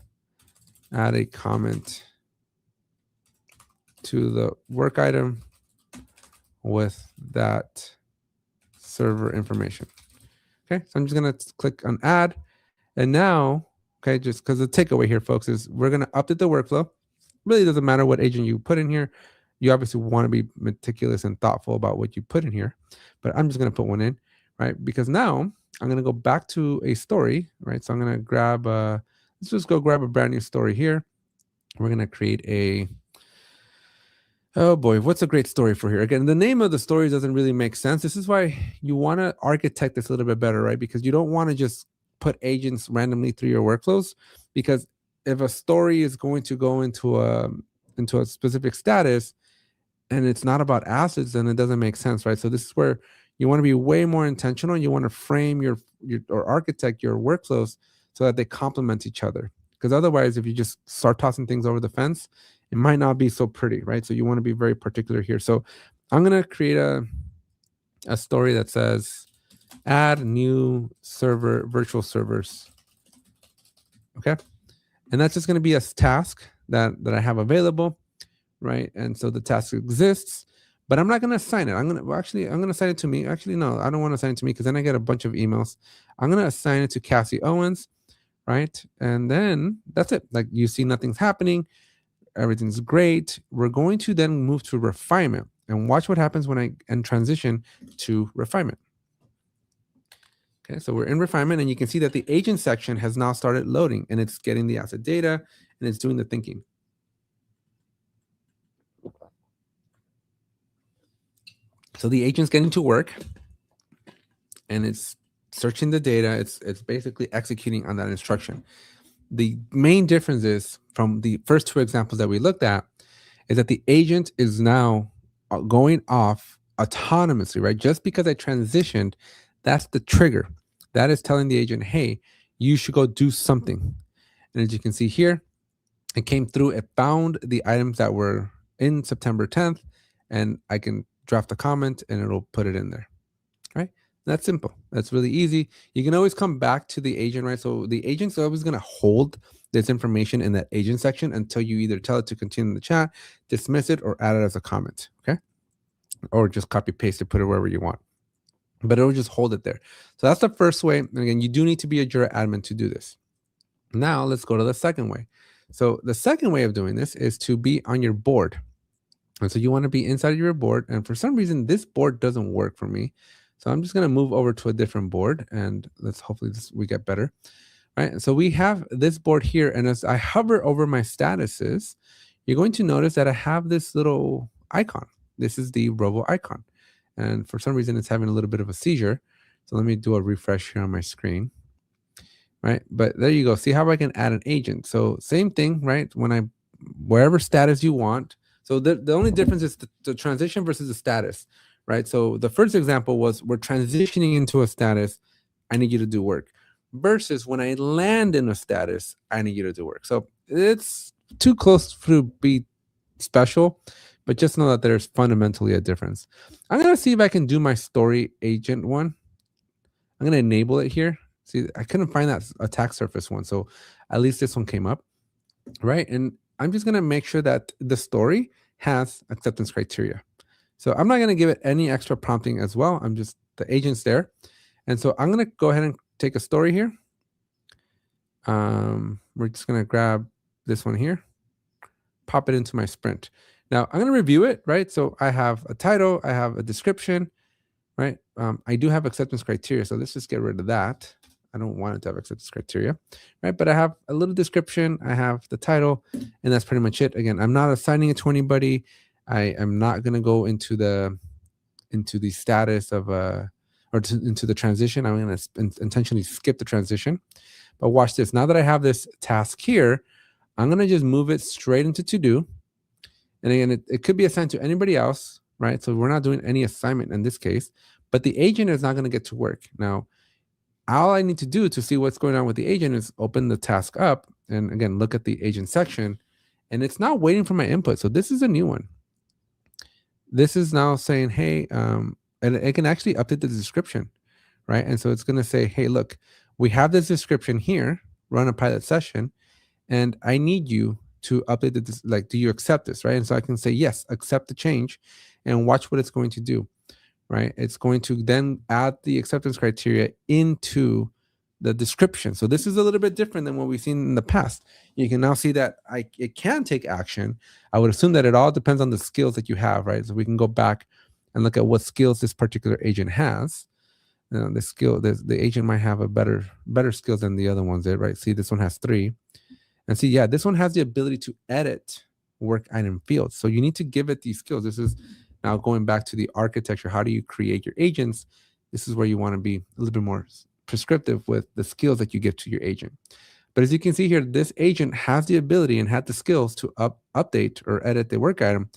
add a comment to the work item with that server information. Okay, so I'm just going to click on add. And now, okay, just because the takeaway here, folks, is we're going to update the workflow. Really doesn't matter what agent you put in here. You obviously want to be meticulous and thoughtful about what you put in here. But I'm just going to put one in, right? Because now I'm going to go back to a story, right? So I'm going to grab, let's just go grab a brand new story here. We're going to create a, oh boy, what's a great story for here? Again, the name of the story doesn't really make sense. This is why you want to architect this a little bit better, right? Because you don't want to just put agents randomly through your workflows, because if a story is going to go into a specific status and it's not about assets, then it doesn't make sense, right? So this is where you want to be way more intentional. You want to frame your or architect your workflows so that they complement each other. Because otherwise, if you just start tossing things over the fence, it might not be so pretty, right? So you want to be very particular here. So I'm going to create a story that says add new server, virtual servers. Okay. And that's just going to be a task that I have available, right? And so the task exists, but I'm not going to assign it. I'm going to assign it to me. Actually, no, I don't want to assign it to me because then I get a bunch of emails. I'm going to assign it to Cassie Owens, right? And then that's it. Like, you see nothing's happening. Everything's great. We're going to then move to refinement and watch what happens when I transition to refinement. Okay, so we're in refinement, and you can see that the agent section has now started loading, and it's getting the asset data, and it's doing the thinking. So the agent's getting to work, and it's searching the data. It's basically executing on that instruction. The main difference is from the first two examples that we looked at is that the agent is now going off autonomously, right? Just because I transitioned, that's the trigger. That is telling the agent, hey, you should go do something. And as you can see here, it came through, it found the items that were in September 10th, and I can draft a comment and it'll put it in there, right? That's simple. That's really easy. You can always come back to the agent, right? So the agent's always going to hold this information in that agent section until you either tell it to continue in the chat, dismiss it, or add it as a comment, okay? Or just copy paste it, put it wherever you want. But it'll just hold it there. So that's the first way. And again, you do need to be a Jira admin to do this. Now let's go to the second way. So the second way of doing this is to be on your board. And so you want to be inside of your board. And for some reason, this board doesn't work for me. So I'm just going to move over to a different board, and let's hopefully we get better. Right. So we have this board here. And as I hover over my statuses, you're going to notice that I have this little icon. This is the Rovo icon. And for some reason, it's having a little bit of a seizure. So let me do a refresh here on my screen. Right. But there you go. See how I can add an agent. So same thing, right? Wherever status you want. So the only difference is the transition versus the status, right? So the first example was we're transitioning into a status. I need you to do work. Versus when I land in a status, I need you to do work. So it's too close to be special, but just know that there's fundamentally a difference. I'm going to see if I can do my story agent one. I'm going to enable it here. See, I couldn't find that attack surface one. So at least this one came up, right? And I'm just going to make sure that the story has acceptance criteria. So I'm not going to give it any extra prompting as well. I'm just, the agent's there. And so I'm going to go ahead and take a story here. We're just going to grab this one here, pop it into my sprint. Now I'm going to review it, right? So I have a title, I have a description, right? I do have acceptance criteria. So let's just get rid of that. I don't want it to have acceptance criteria, right? But I have a little description, I have the title, and that's pretty much it. Again, I'm not assigning it to anybody. I am not going to go into the status of into the transition. I'm going to intentionally skip the transition. But watch this. Now that I have this task here, I'm going to just move it straight into to-do. And again, it could be assigned to anybody else, right? So we're not doing any assignment in this case, but the agent is not going to get to work. Now, all I need to do to see what's going on with the agent is open the task up and again, look at the agent section, and it's not waiting for my input. So this is a new one. This is now saying, hey, and it can actually update the description, right? And so it's going to say, hey, look, we have this description here, run a pilot session, and I need you to update this. Like, do you accept this, right? And so I can say, yes, accept the change, and watch what it's going to do, right? It's going to then add the acceptance criteria into the description. So this is a little bit different than what we've seen in the past. You can now see that it can take action. I would assume that it all depends on the skills that you have, right? So we can go back and look at what skills this particular agent has. The agent might have a better skills than the other ones, right? See, this one has 3. And see, yeah, this one has the ability to edit work item fields. So you need to give it these skills. This is now going back to the architecture. How do you create your agents? This is where you want to be a little bit more prescriptive with the skills that you give to your agent. But as you can see here, this agent has the ability and had the skills to update or edit the work item,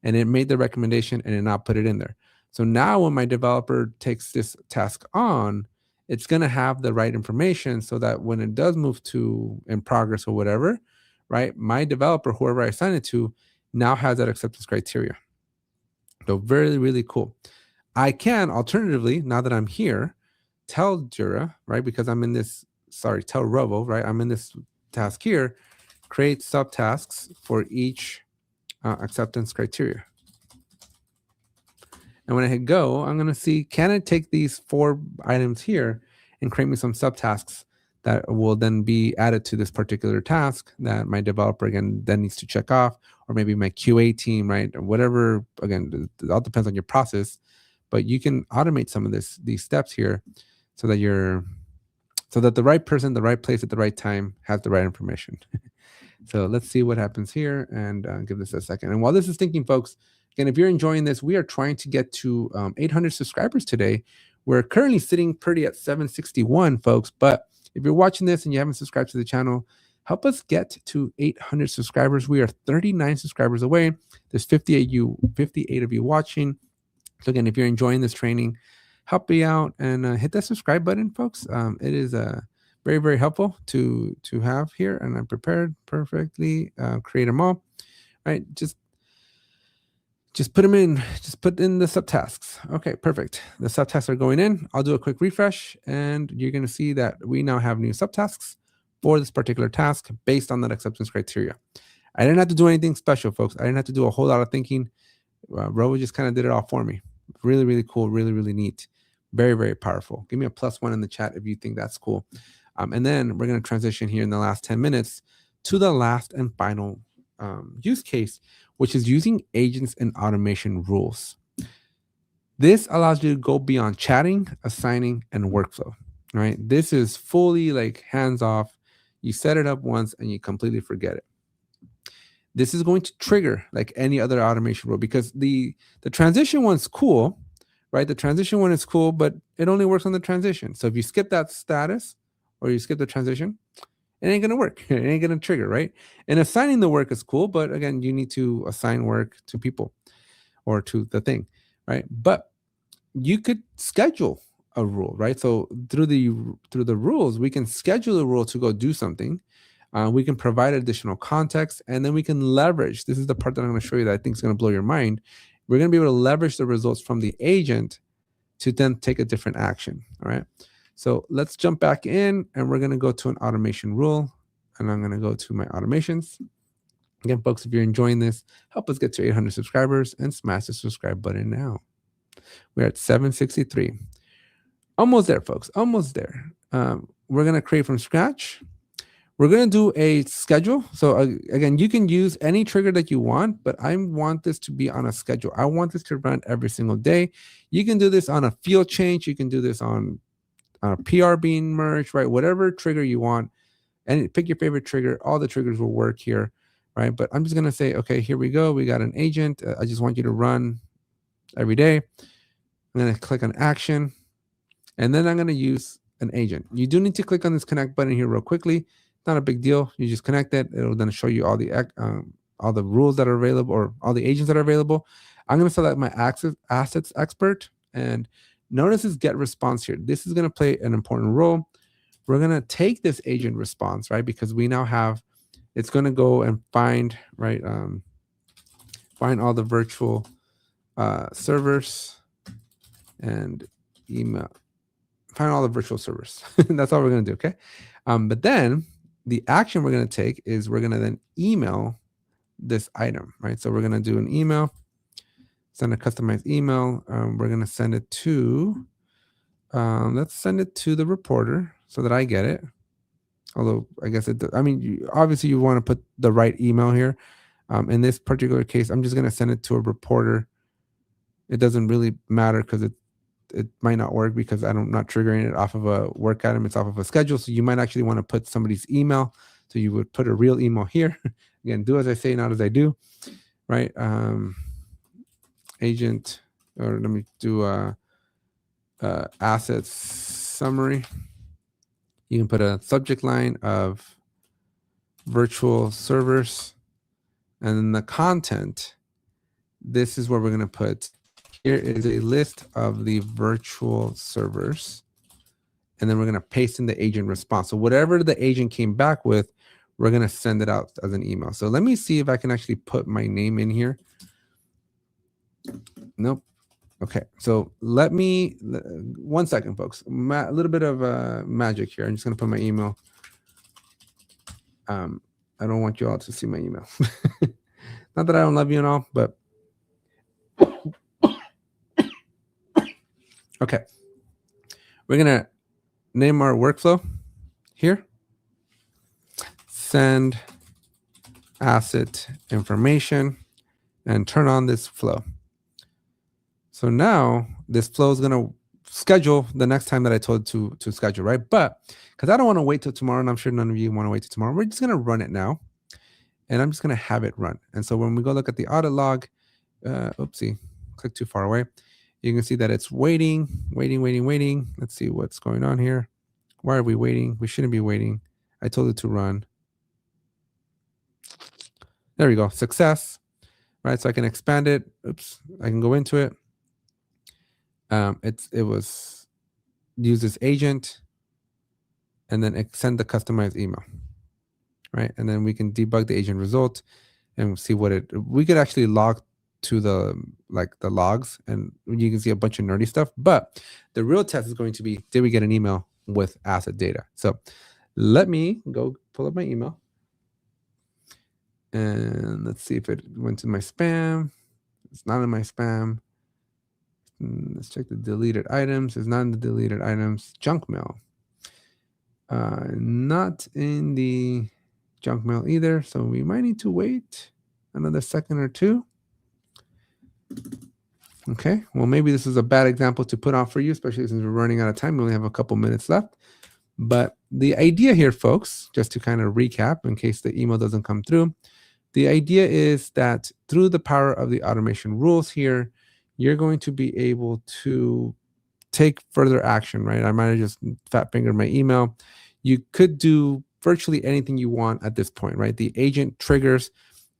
and it made the recommendation and it not put it in there. So now when my developer takes this task on, it's going to have the right information so that when it does move to in progress or whatever, right, my developer, whoever I assign it to, now has that acceptance criteria. So very, really cool. I can alternatively, now that I'm here, tell Jira, right, because I'm in this, tell Rovo, right, I'm in this task here, create subtasks for each acceptance criteria. And when I hit go, I'm going to see, can it take these 4 items here and create me some subtasks that will then be added to this particular task that my developer, again, then needs to check off, or maybe my QA team, right? Or whatever, again, it all depends on your process, but you can automate some of these steps here so that the right person, the right place at the right time has the right information. So let's see what happens here and give this a second. And while this is thinking, folks, again, if you're enjoying this, we are trying to get to 800 subscribers today. We're currently sitting pretty at 761, folks. But if you're watching this and you haven't subscribed to the channel, help us get to 800 subscribers. We are 39 subscribers away. There's 58 of you watching. So again, if you're enjoying this training, help me out and hit that subscribe button, folks. It is very, very helpful to have here, and I'm prepared perfectly. Create them all, right? Just put them in. Just put in the subtasks. Okay, perfect. The subtasks are going in. I'll do a quick refresh, and you're going to see that we now have new subtasks for this particular task based on that acceptance criteria. I didn't have to do anything special, folks. I didn't have to do a whole lot of thinking. Rovo just kind of did it all for me. Really, really cool. Really, really neat. Very, very powerful. Give me a +1 in the chat if you think that's cool. And then we're going to transition here in the last 10 minutes to the last and final use case, which is using agents and automation rules. This allows you to go beyond chatting, assigning, and workflow, right? This is fully like hands off. You set it up once and you completely forget it. This is going to trigger like any other automation rule, because the transition one's cool, right? The transition one is cool, but it only works on the transition. So if you skip that status or you skip the transition, it ain't going to work. It ain't going to trigger, right? And assigning the work is cool, but again, you need to assign work to people or to the thing, right? But you could schedule a rule, right? So through the rules, we can schedule a rule to go do something. We can provide additional context, and then we can leverage. This is the part that I'm going to show you that I think is going to blow your mind. We're going to be able to leverage the results from the agent to then take a different action. All right. So let's jump back in, and we're going to go to an automation rule, and I'm going to go to my automations. Again, folks, if you're enjoying this, help us get to 800 subscribers and smash the subscribe button now. We're at 763. Almost there, folks. Almost there. We're going to create from scratch. We're going to do a schedule. So again, you can use any trigger that you want, but I want this to be on a schedule. I want this to run every single day. You can do this on a field change. You can do this on a PR being merged, right? Whatever trigger you want, and pick your favorite trigger. All the triggers will work here, right? But I'm just going to say, okay, here we go. We got an agent. I just want you to run every day. I'm going to click on action, and then I'm going to use an agent. You do need to click on this connect button here real quickly. Not a big deal. You just connect it. It'll then show you all the rules that are available, or all the agents that are available. I'm going to select my assets expert, and notice this get response here. This is going to play an important role. We're going to take this agent response, right? Because we now have, it's going to go and find, right? Find all the virtual servers and email. Find all the virtual servers. That's all we're going to do, okay? But then the action we're going to take is we're going to then email this item, right? So we're going to do an email, send a customized email. We're going to send it to, let's send it to the reporter so that I get it. Although I guess obviously you want to put the right email here. In this particular case, I'm just going to send it to a reporter. It doesn't really matter because it might not work because I'm not triggering it off of a work item. It's off of a schedule. So you might actually want to put somebody's email. So you would put a real email here. Again, do as I say, not as I do, right? Agent, or let me do assets summary. You can put a subject line of virtual servers, and then the content, this is where we're going to put, here is a list of the virtual servers, and then we're going to paste in the agent response. So whatever the agent came back with, we're going to send it out as an email. So let me see if I can actually put my name in here. Nope. Okay. So let me, 1 second, folks. A little bit of magic here. I'm just going to put my email. I don't want you all to see my email. Not that I don't love you and all, but okay. We're going to name our workflow here. Send asset information and turn on this flow. So now this flow is going to schedule the next time that I told to schedule, right? But because I don't want to wait till tomorrow, and I'm sure none of you want to wait till tomorrow, we're just going to run it now. And I'm just going to have it run. And so when we go look at the audit log, oopsie, click too far away. You can see that it's waiting. Let's see what's going on here. Why are we waiting? We shouldn't be waiting. I told it to run. There we go. Success. Right. So I can expand it. Oops. I can go into it. It was use this agent and then send the customized email. Right. And then we can debug the agent result and see what we could actually log to the logs, and you can see a bunch of nerdy stuff. But the real test is going to be, did we get an email with asset data? So let me go pull up my email. And let's see if it went to my spam. It's not in my spam. Let's check the deleted items. It's not in the deleted items. Junk mail. Not in the junk mail either. So we might need to wait another second or two. Okay. Well, maybe this is a bad example to put on for you, especially since we're running out of time. We only have a couple minutes left. But the idea here, folks, just to kind of recap in case the email doesn't come through, the idea is that through the power of the automation rules here, you're going to be able to take further action, right? I might have just fat fingered my email. You could do virtually anything you want at this point, right? The agent triggers,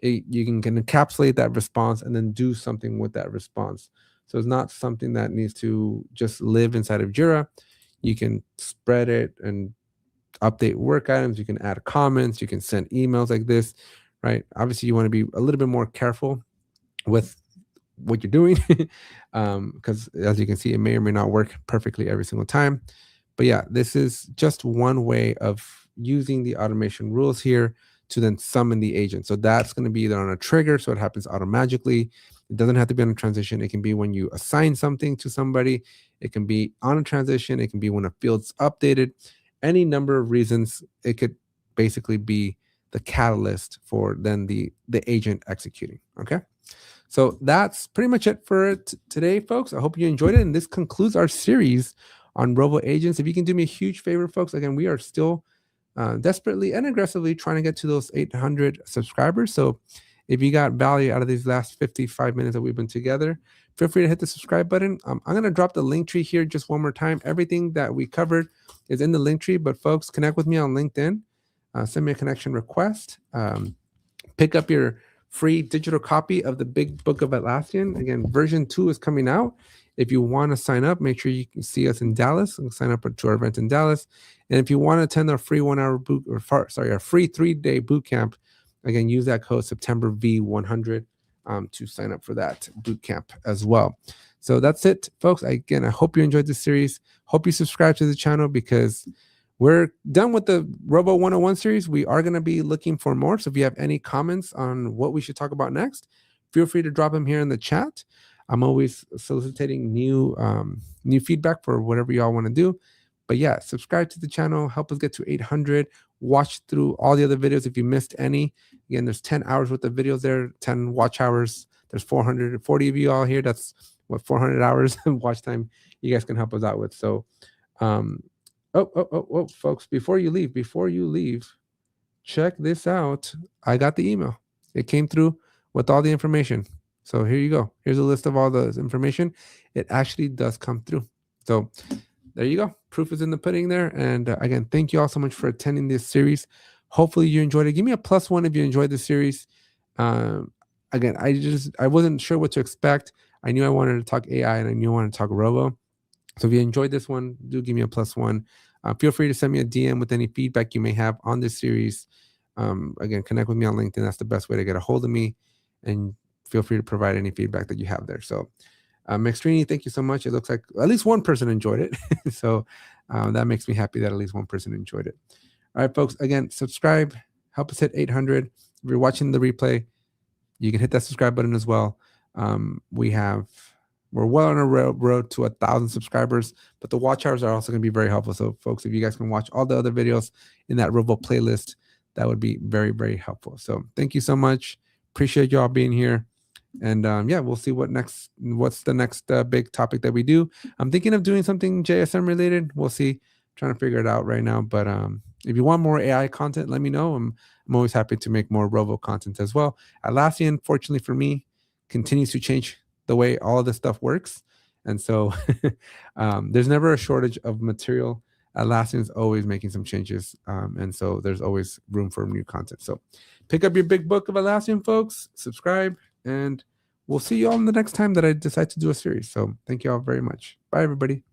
you can encapsulate that response and then do something with that response. So it's not something that needs to just live inside of Jira. You can spread it and update work items, you can add comments, you can send emails like this, right? Obviously, you want to be a little bit more careful with what you're doing because as you can see, it may or may not work perfectly every single time. But yeah, this is just one way of using the automation rules here to then summon the agent. So that's going to be either on a trigger, so it happens automatically. It doesn't have to be on a transition. It can be when you assign something to somebody. It can be on a transition. It can be when a field's updated. Any number of reasons. It could basically be the catalyst for then the agent executing. Okay. So that's pretty much it for today, folks. I hope you enjoyed it. And this concludes our series on Rovo Agents. If you can do me a huge favor, folks, again, we are still desperately and aggressively trying to get to those 800 subscribers. So if you got value out of these last 55 minutes that we've been together, feel free to hit the subscribe button. I'm going to drop the link tree here just one more time. Everything that we covered is in the link tree, but folks, connect with me on LinkedIn. Send me a connection request. Pick up your free digital copy of the Big Book of Atlassian. Again, version 2 is coming out. If you want to sign up, make sure you can see us in Dallas and sign up to our event in Dallas. And if you want to attend our free 1-hour boot, our free 3-day boot camp, again, use that code September V100 to sign up for that boot camp as well. So that's it, folks. Again, I hope you enjoyed this series. Hope you subscribe to the channel because we're done with the Rovo 101 series. We are going to be looking for more. So if you have any comments on what we should talk about next, feel free to drop them here in the chat. I'm always soliciting new feedback for whatever y'all want to do. But yeah, subscribe to the channel. Help us get to 800. Watch through all the other videos if you missed any. Again, there's 10 hours worth of videos there, 10 watch hours. There's 440 of you all here. That's what 400 hours of watch time you guys can help us out with. So, Oh, folks, before you leave, check this out. I got the email. It came through with all the information. So here you go. Here's a list of all the information. It actually does come through. So there you go. Proof is in the pudding there. And again, thank you all so much for attending this series. Hopefully you enjoyed it. Give me a +1 if you enjoyed the series. Again, I wasn't sure what to expect. I knew I wanted to talk AI and I knew I wanted to talk Rovo. So if you enjoyed this one, do give me a +1. Feel free to send me a DM with any feedback you may have on this series. Again, connect with me on LinkedIn. That's the best way to get a hold of me. And feel free to provide any feedback that you have there. So Maxtrini, thank you so much. It looks like at least one person enjoyed it. So that makes me happy that at least one person enjoyed it. All right, folks, again, subscribe. Help us hit 800. If you're watching the replay, you can hit that subscribe button as well. We're well on a road to 1,000 subscribers, but the watch hours are also going to be very helpful. So folks, if you guys can watch all the other videos in that Rovo playlist, that would be very, very helpful. So thank you so much. Appreciate y'all being here. And yeah, we'll see what's the next big topic that we do. I'm thinking of doing something JSM related. We'll see. Trying to figure it out right now. But if you want more AI content, let me know. I'm always happy to make more Rovo content as well. Atlassian, fortunately for me, continues to change the way all of this stuff works. And so there's never a shortage of material. Atlassian is always making some changes. And so there's always room for new content. So pick up your Big Book of Atlassian, folks, subscribe, and we'll see you all the next time that I decide to do a series. So thank you all very much. Bye, everybody.